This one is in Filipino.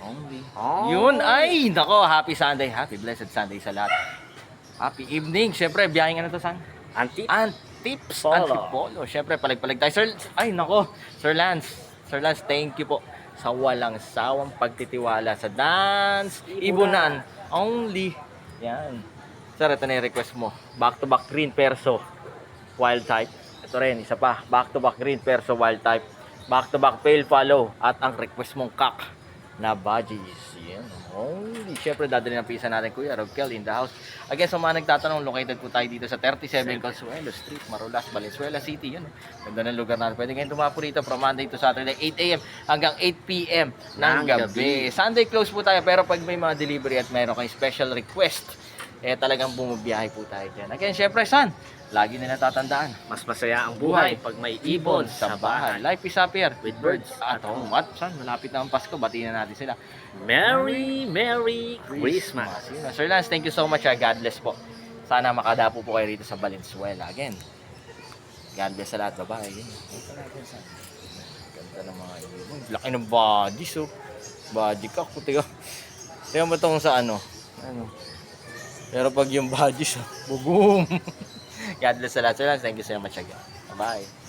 only. Oh. Yun, ay, nako, happy Sunday, happy blessed Sunday sa lahat. Happy evening. Siyempre, biyaheng ano to, San? Antips, Polo. Antipolo. Siyempre, palag-palag tayo. Sir, ay, nako, Sir Lance. Sir Lance, thank you po sa walang sawang pagtitiwala sa Dance Ibunan only. Yan. Sir, ito na yung request mo. Back-to-back green perso, wild type. Ito rin, isa pa. Back-to-back green perso, wild type. Back-to-back pale follow. At ang request mong kak na badges. Yan. Only. Siyempre, dadali ng pisa natin, Kuya Roquel in the house. Again, sa mga nagtatanong, located po tayo dito sa 37 Consuelo Street, Marulas, Valenzuela City. Yun. Ganda ng lugar natin. Pwede kayong tumapo rito from Monday to Saturday, 8 a.m. hanggang 8 p.m. ng gabi. Sunday close po tayo, pero pag may mga delivery at mayroon kayong special request, talagang bumabiyahe po tayo dyan. Again, syempre, San, lagi na natatandaan, Mas masaya ang buhay pag may ibon sa bahay. Life is happier With birds at home. At San, malapit na ang Pasko, batiin na natin sila. Merry Christmas. Yun na. Sir Lance, thank you so much. God bless po. Sana makadapo po kayo rito sa Valenzuela. Again, God bless sa lahat. Bye-bye. Ito natin, San. Ganda ng mga ibon. Laki ng bodies, oh. Body ka. Tingnan mo itong sa ano. Pero pag yung bodies, boom. God bless sa lahat. Sir Lance, thank you so much again. Bye-bye.